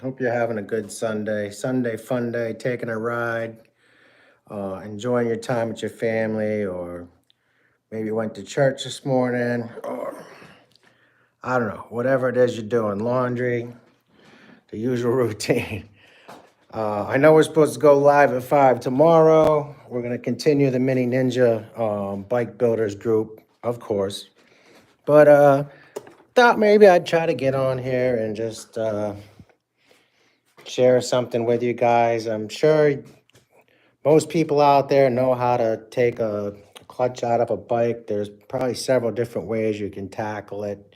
Hope you're having a good Sunday. Sunday fun day, taking a ride, enjoying your time with your family, or maybe you went to church this morning, or I don't know, whatever it is you're doing, laundry, the usual routine. I know we're supposed to go live at 5 tomorrow. We're going to continue the Mini Ninja Bike Builders group, of course. But thought maybe I'd try to get on here and just share something with you guys. I'm sure most people out there know how to take a clutch out of a bike. There's probably several different ways you can tackle it.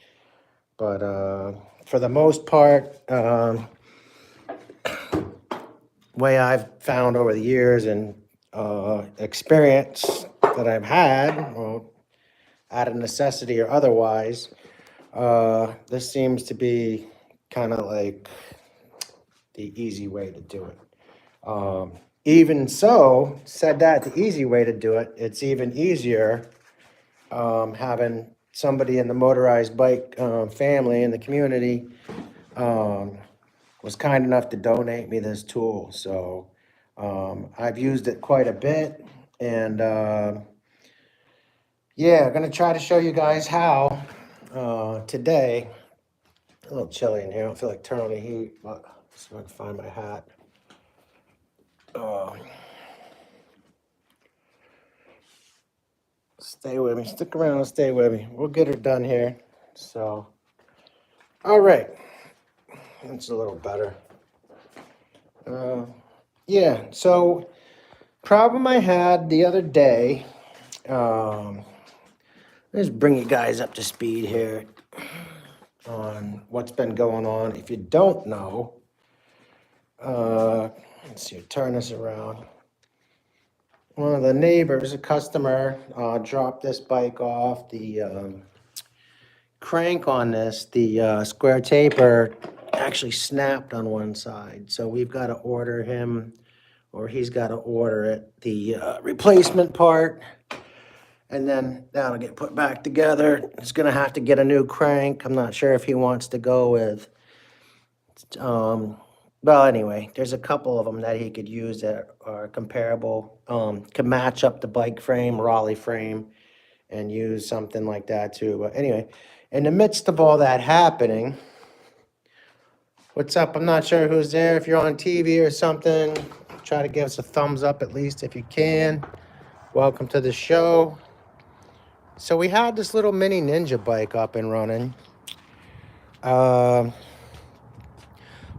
But for the most part, way I've found over the years and experience that I've had, well, out of necessity or otherwise, this seems to be kind of like the easy way to do it. Even so, said that the easy way to do it, it's even easier having somebody in the motorized bike family in the community was kind enough to donate me this tool. So I've used it quite a bit, and yeah, I'm gonna try to show you guys how today. A little chilly in here. I don't feel like turning on the heat, but see if I can find my hat. Stay with me. Stick around and stay with me. We'll get her done here. So, all right. That's a little better. Yeah, so problem I had the other day, let's bring you guys up to speed here on what's been going on. If you don't know, let's see, turn this around. One of the neighbors, a customer, dropped this bike off. The crank on this, the square taper, actually snapped on one side. So we've got to order him, or he's got to order it, the replacement part. And then that'll get put back together. It's going to have to get a new crank. I'm not sure if he wants to go with well, anyway, there's a couple of them that he could use that are comparable, can match up the bike frame, Raleigh frame, and use something like that too. But anyway, in the midst of all that happening, what's up? I'm not sure who's there. If you're on TV or something, try to give us a thumbs up at least if you can. Welcome to the show. So we had this little mini Ninja bike up and running.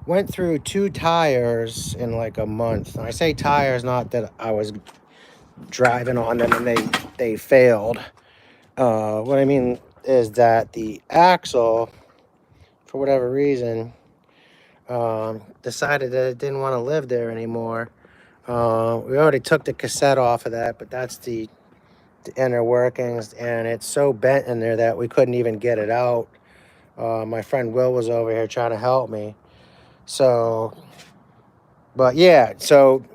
Went through 2 tires in like a month. And I say tires, not that I was driving on them and they failed. What I mean is that the axle, for whatever reason, decided that it didn't want to live there anymore. We already took the cassette off of that, but that's the inner workings, and it's so bent in there that we couldn't even get it out. My friend Will was over here trying to help me. So, but yeah, so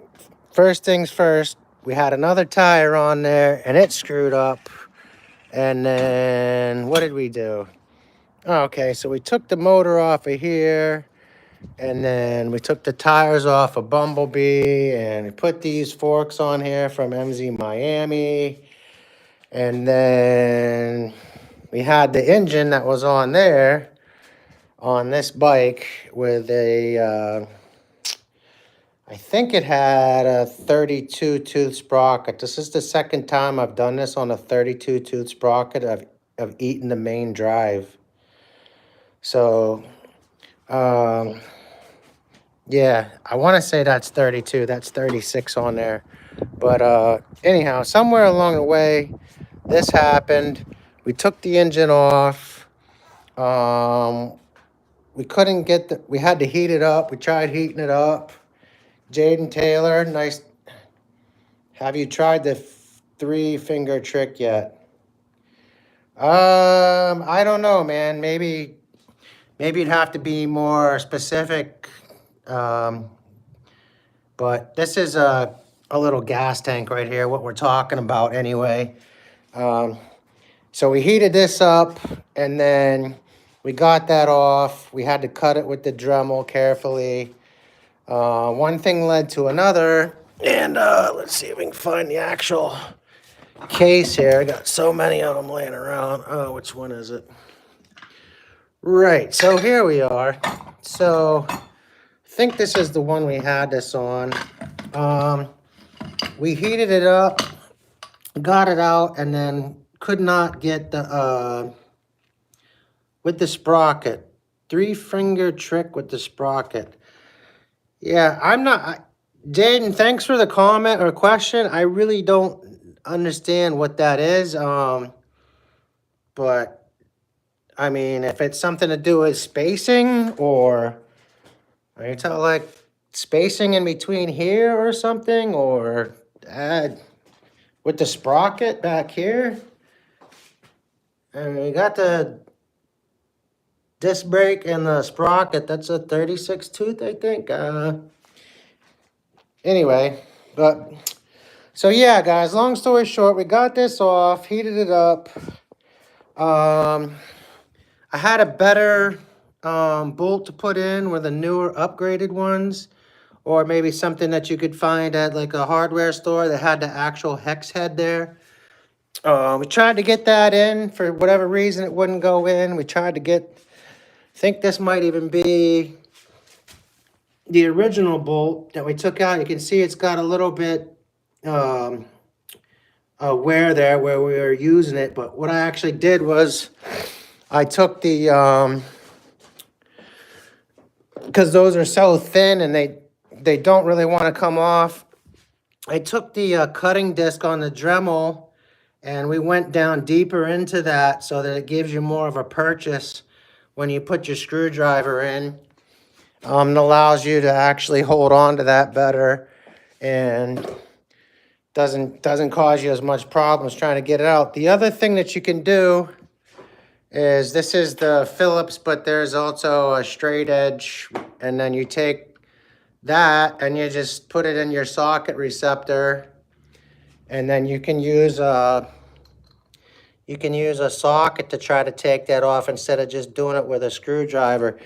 first things first, we had another tire on there and it screwed up. And then what did we do? Okay, so we took the motor off of here, and then we took the tires off of Bumblebee, and we put these forks on here from MZ Miami. And then we had the engine that was on there on this bike with a I think it had a 32 tooth sprocket. This is the second time I've done this on a 32 tooth sprocket. I've eaten the main drive. So, yeah, I want to say that's 32. That's 36 on there. But anyhow, somewhere along the way, this happened. We took the engine off. We couldn't get we had to heat it up. We tried heating it up. Jaden Taylor, nice. Have you tried the 3-finger trick yet? I don't know, man. Maybe it'd have to be more specific. But this is a little gas tank right here, what we're talking about anyway. So we heated this up, and then we got that off. We had to cut it with the Dremel carefully. One thing led to another, and let's see if we can find the actual case here. I got so many of them laying around. Oh, which one is it? Right, so here we are. So I think this is the one we had this on. We heated it up, got it out, and then could not get the with the sprocket. 3-finger trick with the sprocket. Yeah, I'm not. Jaden, thanks for the comment or question. I really don't understand what that is. But I mean, if it's something to do with spacing, or are you talking like spacing in between here or something, or with the sprocket back here? And we got the disc brake and the sprocket. That's a 36 tooth, I think. Anyway, but so yeah, guys, long story short, we got this off, heated it up. I had a better bolt to put in with the newer upgraded ones, or maybe something that you could find at like a hardware store that had the actual hex head there. We tried to get that in. For whatever reason, it wouldn't go in. We tried to get, I think this might even be the original bolt that we took out. You can see it's got a little bit wear there where we were using it. But what I actually did was I took the, because those are so thin and they don't really want to come off. I took the cutting disc on the Dremel and we went down deeper into that so that it gives you more of a purchase when you put your screwdriver in. It allows you to actually hold on to that better and doesn't cause you as much problems trying to get it out. The other thing that you can do is, this is the Phillips, but there's also a straight edge, and then you take that and you just put it in your socket receptor, and then you can use a socket to try to take that off instead of just doing it with a screwdriver.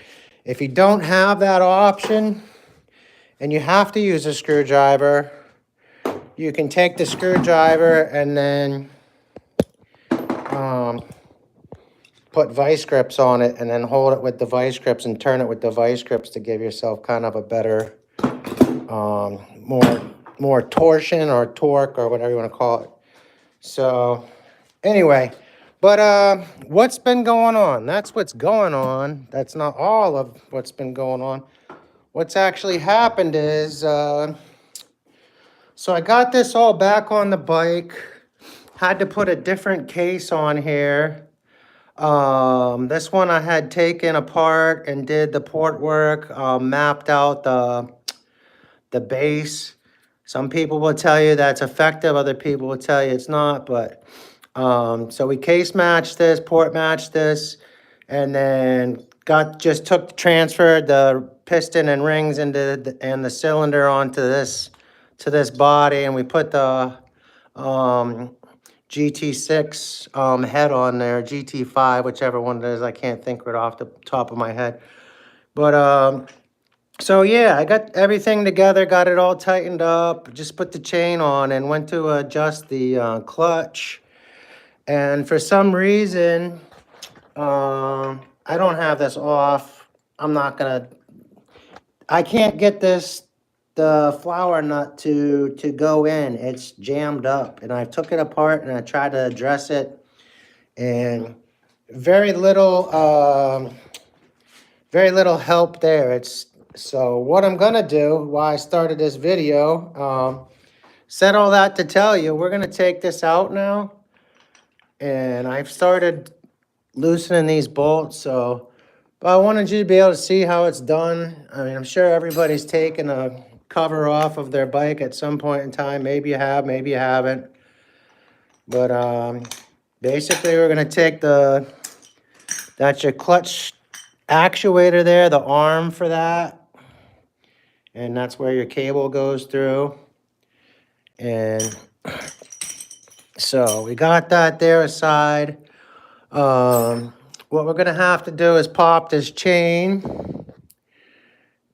If you don't have that option and you have to use a screwdriver, you can take the screwdriver and then put vice grips on it and then hold it with the vice grips and turn it with the vice grips to give yourself kind of a better, more torsion or torque or whatever you want to call it. So anyway, but what's been going on? That's what's going on. That's not all of what's been going on. What's actually happened is, so I got this all back on the bike. Had to put a different case on here. This one I had taken apart and did the port work, mapped out the base. Some people will tell you that's effective. Other people will tell you it's not, but so we case matched this, port matched this, and then transferred the piston and rings into and the cylinder onto this body, and we put the GT6 head on there, GT5, whichever one it is. I can't think right off the top of my head, but so yeah, I got everything together, got it all tightened up, just put the chain on and went to adjust the clutch. And for some reason, I don't have this off. I can't get the flower nut to go in. It's jammed up, and I took it apart and I tried to address it, and very little help there. So what I'm gonna do, why I started this video, said all that to tell you, we're gonna take this out now. And I've started loosening these bolts, so but I wanted you to be able to see how it's done. I mean, I'm sure everybody's taken a cover off of their bike at some point in time. Maybe you have, maybe you haven't. But basically, we're gonna take that's your clutch actuator there, the arm for that. And that's where your cable goes through. And so we got that there aside. what we're gonna have to do is pop this chain.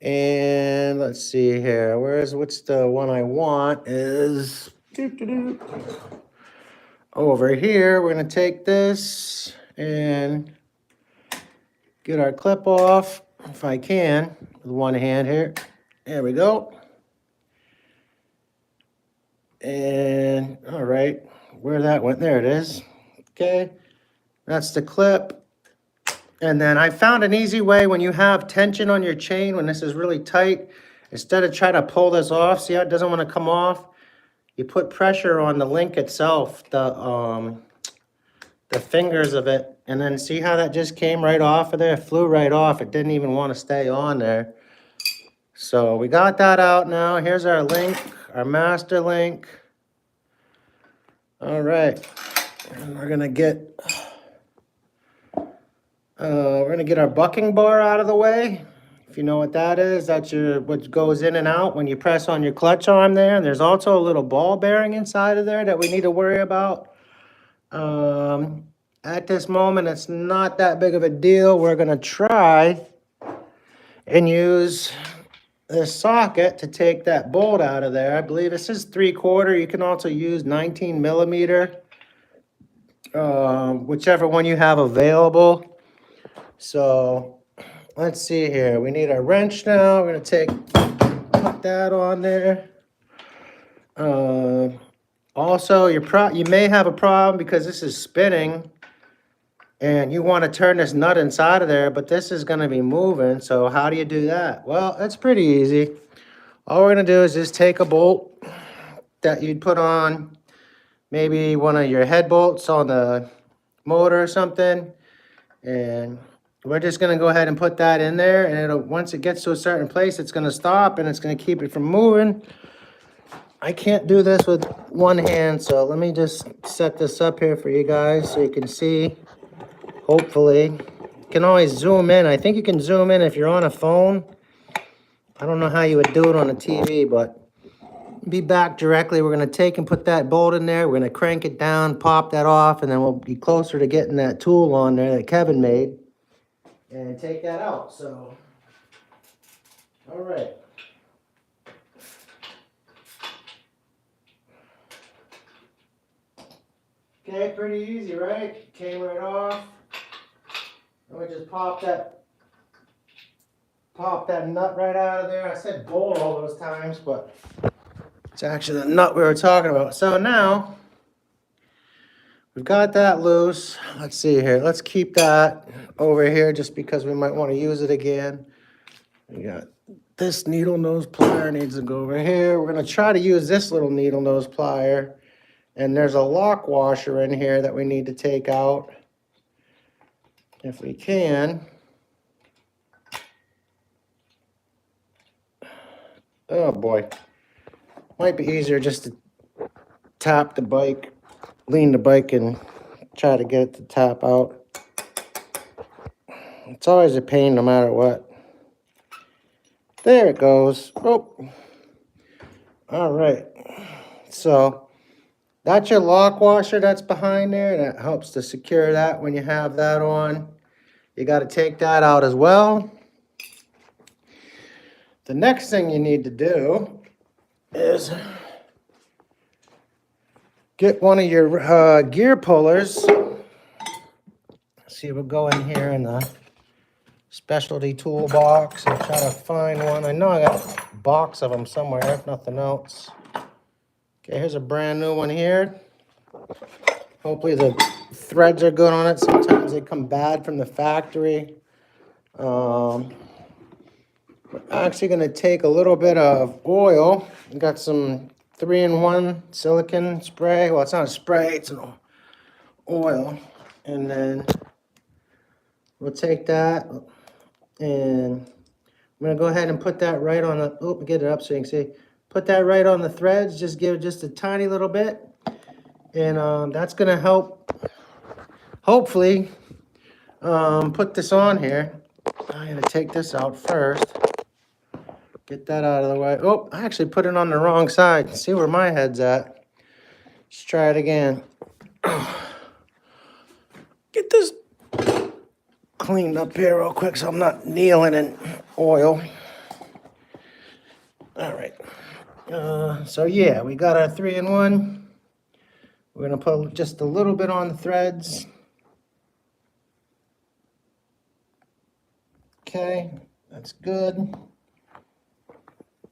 And let's see here. What's the one I want is over here. We're gonna take this and get our clip off, if I can, with one hand here. There we go. And all right, where that went, there it is. Okay, that's the clip. And then I found an easy way when you have tension on your chain, when this is really tight, instead of trying to pull this off, see how it doesn't want to come off? You put pressure on the link itself, the fingers of it, and then see how that just came right off of there? It flew right off. It didn't even want to stay on there. So we got that out now. Here's our link, our master link. All right, and we're gonna get our bucking bar out of the way. If you know what that is, that's what goes in and out when you press on your clutch arm there. And there's also a little ball bearing inside of there that we need to worry about. At this moment, it's not that big of a deal. We're gonna try and use this socket to take that bolt out of there. I believe this is 3/4. You can also use 19 millimeter, whichever one you have available. So let's see here. We need our wrench now. We're gonna put that on there. Also, you may have a problem because this is spinning and you want to turn this nut inside of there, but this is going to be moving. So how do you do that? Well, it's pretty easy. All we're going to do is just take a bolt that you'd put on maybe one of your head bolts on the motor or something, and we're just going to go ahead and put that in there, and once it gets to a certain place, it's going to stop and it's going to keep it from moving. I can't do this with one hand, so let me just set this up here for you guys so you can see. Hopefully, you can always zoom in. I think you can zoom in if you're on a phone. I don't know how you would do it on a TV, but be back directly. We're going to take and put that bolt in there. We're going to crank it down, pop that off, and then we'll be closer to getting that tool on there that Kevin made and take that out. So, all right. Okay, pretty easy, right? Came right off. And we just pop that nut right out of there. I said bolt all those times, but it's actually the nut we were talking about. So now we've got that loose. Let's see here. Let's keep that over here just because we might want to use it again. We got this needle nose plier needs to go over here. We're going to try to use this little needle nose plier. And there's a lock washer in here that we need to take out. If we can. Oh boy. Might be easier just to tap the bike, lean the bike and try to get it to tap out. It's always a pain no matter what. There it goes. Oh. All right. So that's your lock washer that's behind there. That helps to secure that when you have that on. You got to take that out as well. The next thing you need to do is get one of your gear pullers. See, we'll go in here in the specialty toolbox and try to find one. I know I got a box of them somewhere, if nothing else. Okay, here's a brand new one here. Hopefully the threads are good on it. Sometimes they come bad from the factory. We're actually going to take a little bit of oil. We got some 3-in-1 silicone spray. Well, it's not a spray, it's an oil. And then we'll take that and I'm going to go ahead and put that right on the, get it up so you can see. Put that right on the threads. Just give it just a tiny little bit. And that's going to help, hopefully, put this on here. I'm going to take this out first. Get that out of the way. Oh, I actually put it on the wrong side. See where my head's at. Let's try it again. Get this. cleaned up here real quick so I'm not kneeling in oil. All right. So yeah, we got our 3-in-1. We're gonna put just a little bit on the threads. Okay, that's good.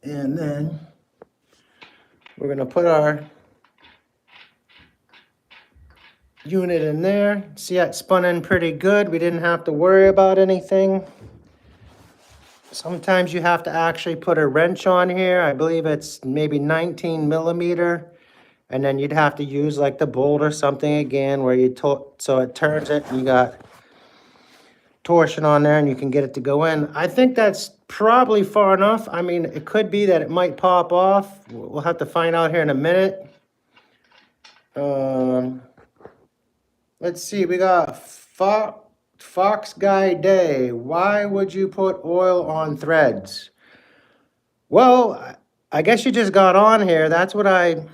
And then we're gonna put our unit in there. See, it spun in pretty good. We didn't have to worry about anything. Sometimes you have to actually put a wrench on here. I believe it's maybe 19 millimeter. And then you'd have to use like the bolt or something again where you so it turns it and you got torsion on there and you can get it to go in. I think that's probably far enough. I mean, it could be that it might pop off. We'll have to find out here in a minute. Let's see, we got Fox Guy Day. Why would you put oil on threads? Well, I guess you just got on here. That's what I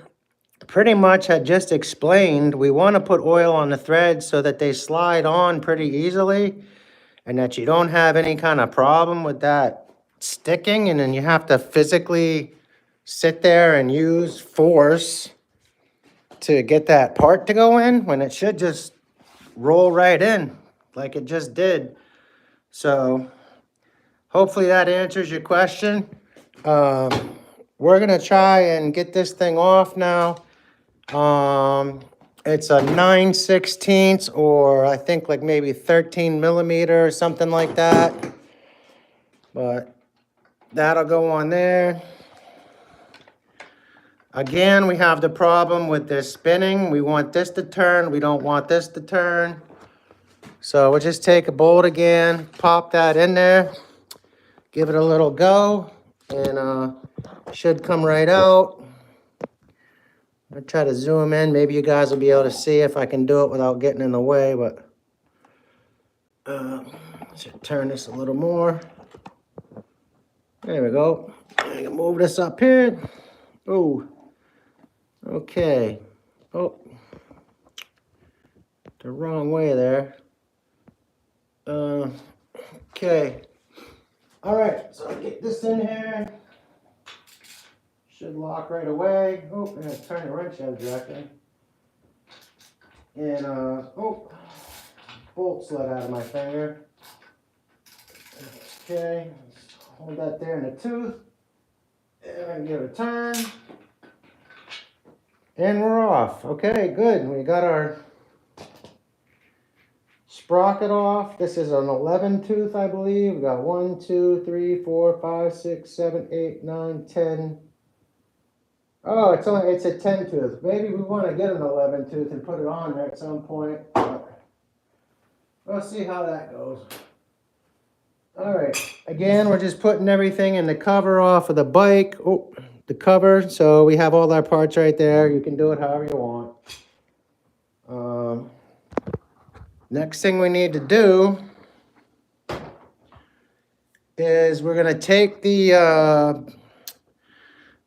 pretty much had just explained. We want to put oil on the threads so that they slide on pretty easily and that you don't have any kind of problem with that sticking, and then you have to physically sit there and use force to get that part to go in when it should just roll right in like it just did. So hopefully that answers your question. We're gonna try and get this thing off now. It's a 9/16 or I think like maybe 13 millimeter or something like that. But that'll go on there. Again, we have the problem with this spinning. We want this to turn. We don't want this to turn. So we'll just take a bolt again, pop that in there, give it a little go, and should come right out. I'll try to zoom in. Maybe you guys will be able to see if I can do it without getting in the way, but should turn this a little more. There we go. I can move this up here. Oh, okay. Oh, the wrong way there. Okay. All right, so I get this in here. Should lock right away. Oh, I'm gonna turn the wrench out of direction. And oh, bolt slid out of my finger. Okay, hold that there in the tooth. And I'm gonna give it a turn. And we're off. Okay, good. We got our sprocket off. This is an 11 tooth, I believe. We got 1, 2, 3, 4, 5, 6, 7, 8, 9, 10. Oh, it's a 10 tooth. Maybe we want to get an 11 tooth and put it on there at some point. We'll see how that goes. All right. Again, we're just putting everything in the cover off of the bike. Oh, the cover. So we have all our parts right there. You can do it however you want. Next thing we need to do is we're going to take the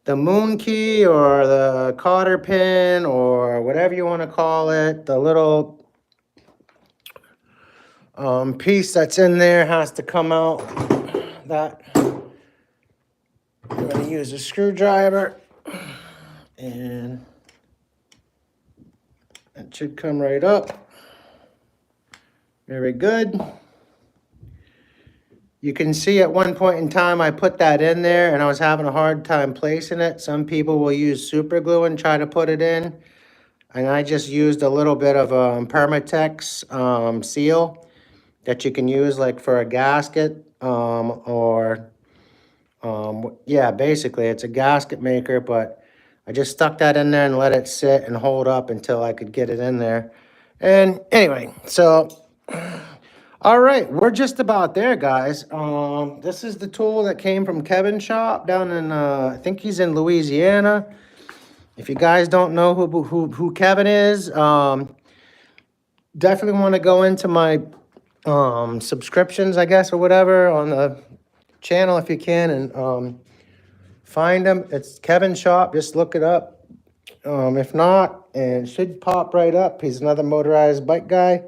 moon key or the cotter pin or whatever you want to call it, the little piece that's in there has to come out. That I'm going to use a screwdriver and it should come right up. Very good. You can see at one point in time I put that in there and I was having a hard time placing it. Some people will use super glue and try to put it in. And I just used a little bit of Permatex seal that you can use like for a gasket yeah, basically it's a gasket maker, but I just stuck that in there and let it sit and hold up until I could get it in there. And anyway, so all right, we're just about there, guys. This is the tool that came from Kevin's shop down in, I think he's in Louisiana. If you guys don't know who Kevin is, definitely want to go into my subscriptions, I guess, or whatever on the channel if you can, and find him. It's Kevin's shop. Just look it up. If not, and it should pop right up. He's another motorized bike guy.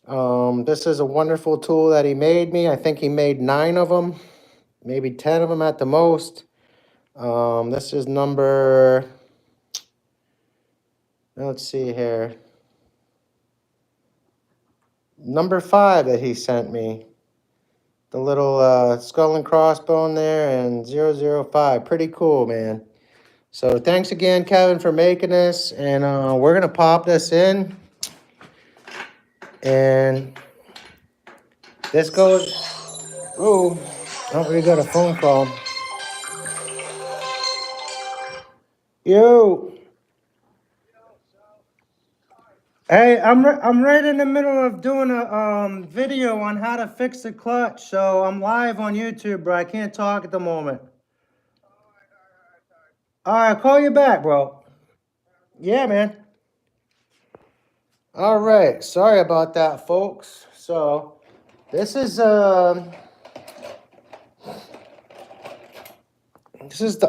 This is a wonderful tool that he made me. I think he made 9 of them, maybe 10 of them at the most. This is number, let's see here, number 5 that he sent me. The little skull and crossbone there and 005. Pretty cool, man. So thanks again, Kevin, for making this. And we're going to pop this in. And this goes... Oh, we got a phone call. Yo. Hey, I'm right in the middle of doing a video on how to fix the clutch. So I'm live on YouTube, bro. I can't talk at the moment. All right, I'll call you back, bro. Yeah, man. All right. Sorry about that, folks. So this is the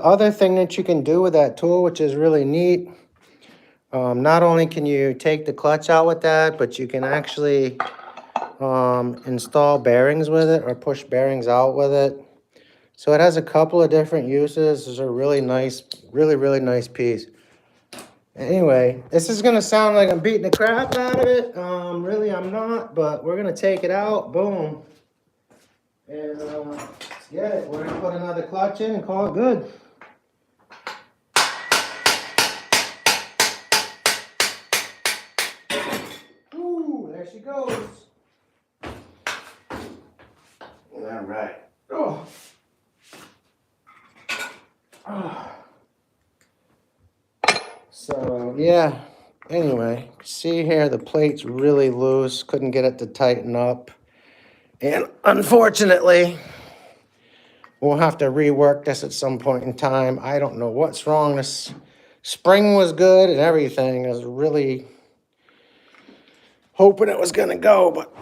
other thing that you can do with that tool, which is really neat. Not only can you take the clutch out with that, but you can actually install bearings with it or push bearings out with it. So it has a couple of different uses. This is a really nice, really nice piece. Anyway, this is gonna sound like I'm beating the crap out of it. Really I'm not, but we're gonna take it out, boom. And let's get it. We're gonna put another clutch in and call it good. Ooh, there she goes. All right. Oh. Oh. So yeah, anyway, see here, the plate's really loose, couldn't get it to tighten up. And unfortunately, we'll have to rework this at some point in time. I don't know what's wrong. This spring was good and everything. I was really hoping it was gonna go, but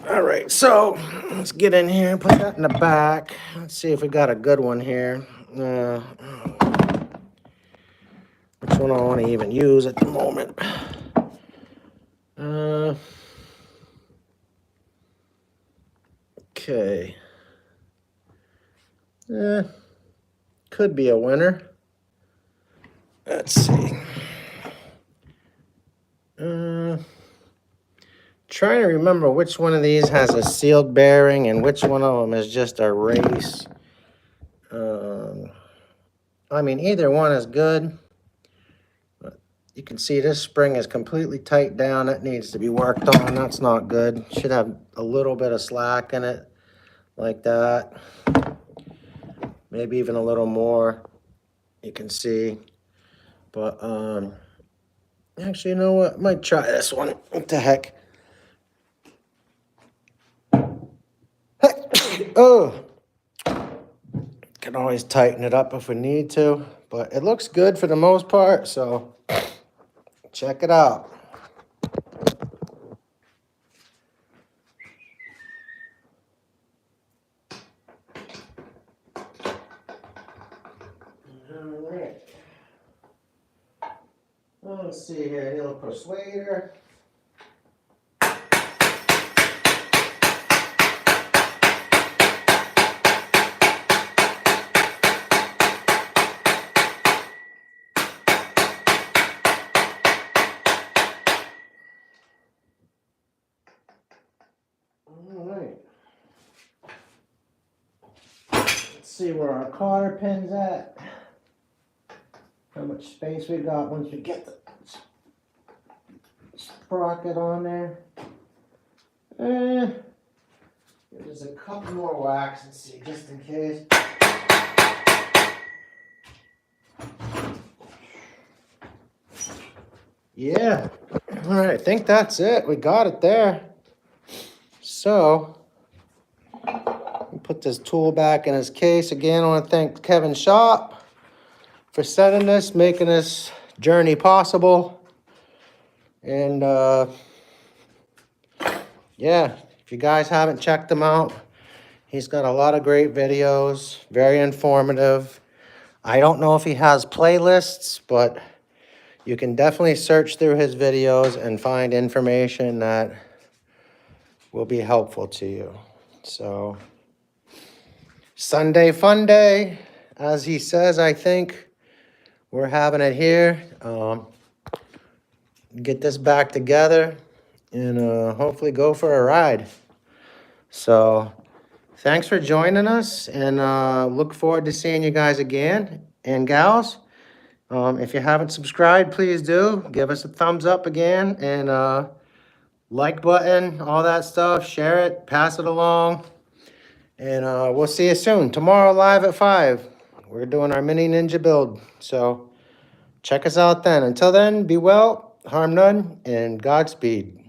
all right, so let's get in here and put that in the back. Let's see if we got a good one here. Which one I want to even use at the moment? Okay. Could be a winner. Let's see. Trying to remember which one of these has a sealed bearing and which one of them is just a race. I mean, either one is good. But you can see this spring is completely tight down. That needs to be worked on. That's not good. Should have a little bit of slack in it, like that. Maybe even a little more. You can see. But actually, you know what? I might try this one. What the heck? Oh, can always tighten it up if we need to, but it looks good for the most part, so check it out. All right. Let's see here, a little persuader. See where our cotter pin's at. How much space we got once we get the sprocket on there. There's a couple more whacks and see just in case. Yeah. All right, I think that's it. We got it there. So put this tool back in its case. Again, I want to thank Kevin Shop for sending this, making this journey possible. And yeah, if you guys haven't checked him out, he's got a lot of great videos, very informative. I don't know if he has playlists, but you can definitely search through his videos and find information that will be helpful to you. So Sunday fun day, as he says. I think we're having it here. Get this back together and hopefully go for a ride. So thanks for joining us, and look forward to seeing you guys again and gals. If you haven't subscribed, please do. Give us a thumbs up again, and like button, all that stuff. Share it, pass it along. And we'll see you soon. Tomorrow live at 5. We're doing our mini ninja build. So check us out then. Until then, be well, harm none, and Godspeed.